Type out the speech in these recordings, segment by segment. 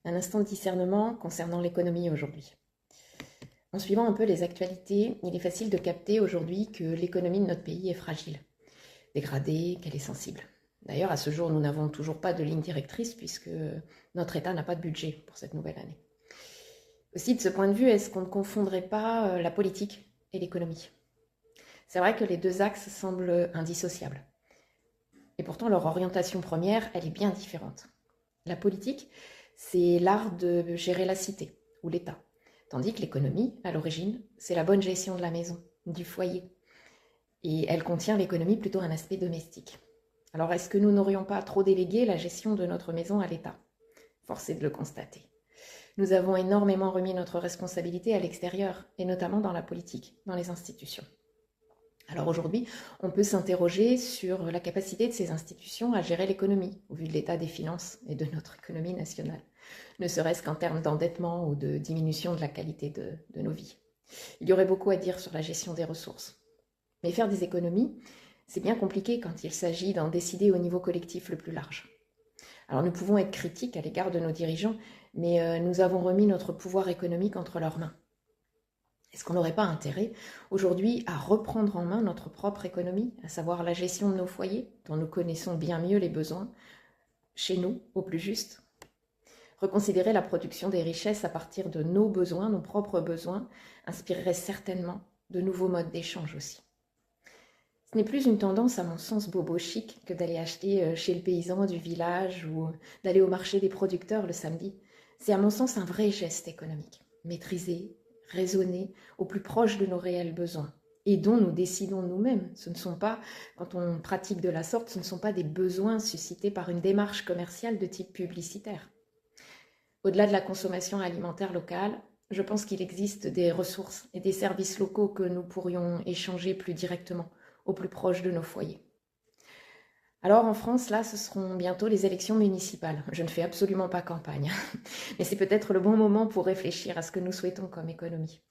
Un instant de discernement concernant l'économie aujourd'hui. En suivant un peu les actualités, il est facile de capter aujourd'hui que l'économie de notre pays est fragile, dégradée, qu'elle est sensible. D'ailleurs, à ce jour, nous n'avons toujours pas de ligne directrice puisque notre État n'a pas de budget pour cette nouvelle année. Aussi, de ce point de vue, est-ce qu'on ne confondrait pas la politique et l'économie? C'est vrai que les deux axes semblent indissociables. Et pourtant, leur orientation première, elle est bien différente. La politique, c'est l'art de gérer la cité ou l'État. Tandis que l'économie, à l'origine, c'est la bonne gestion de la maison, du foyer. Et elle contient l'économie plutôt un aspect domestique. Alors est-ce que nous n'aurions pas trop délégué la gestion de notre maison à l'État? Force est de le constater. Nous avons énormément remis notre responsabilité à l'extérieur, et notamment dans la politique, dans les institutions. Alors aujourd'hui, on peut s'interroger sur la capacité de ces institutions à gérer l'économie, au vu de l'état des finances et de notre économie nationale, ne serait-ce qu'en termes d'endettement ou de diminution de la qualité de nos vies. Il y aurait beaucoup à dire sur la gestion des ressources. Mais faire des économies, c'est bien compliqué quand il s'agit d'en décider au niveau collectif le plus large. Alors nous pouvons être critiques à l'égard de nos dirigeants, mais nous avons remis notre pouvoir économique entre leurs mains. Est-ce qu'on n'aurait pas intérêt aujourd'hui à reprendre en main notre propre économie, à savoir la gestion de nos foyers, dont nous connaissons bien mieux les besoins, chez nous, au plus juste? Reconsidérer la production des richesses à partir de nos besoins, nos propres besoins, inspirerait certainement de nouveaux modes d'échange aussi. Ce n'est plus une tendance, à mon sens, bobo chic que d'aller acheter chez le paysan du village ou d'aller au marché des producteurs le samedi. C'est à mon sens un vrai geste économique, maîtrisé, raisonné, au plus proche de nos réels besoins et dont nous décidons nous-mêmes. Ce ne sont pas, quand on pratique de la sorte, ce ne sont pas des besoins suscités par une démarche commerciale de type publicitaire. Au-delà de la consommation alimentaire locale, je pense qu'il existe des ressources et des services locaux que nous pourrions échanger plus directement, au plus proche de nos foyers. Alors en France, là, ce seront bientôt les élections municipales. Je ne fais absolument pas campagne, mais c'est peut-être le bon moment pour réfléchir à ce que nous souhaitons comme économie.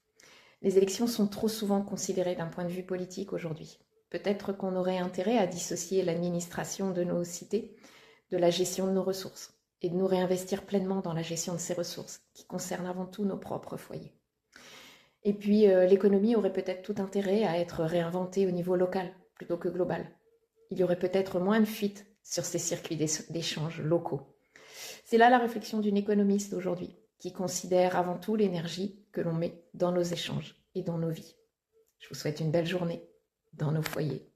Les élections sont trop souvent considérées d'un point de vue politique aujourd'hui. Peut-être qu'on aurait intérêt à dissocier l'administration de nos cités de la gestion de nos ressources et de nous réinvestir pleinement dans la gestion de ces ressources qui concernent avant tout nos propres foyers. Et puis l'économie aurait peut-être tout intérêt à être réinventée au niveau local plutôt que global. Il y aurait peut-être moins de fuites sur ces circuits d'échanges locaux. C'est là la réflexion d'une économiste aujourd'hui, qui considère avant tout l'énergie que l'on met dans nos échanges et dans nos vies. Je vous souhaite une belle journée dans nos foyers.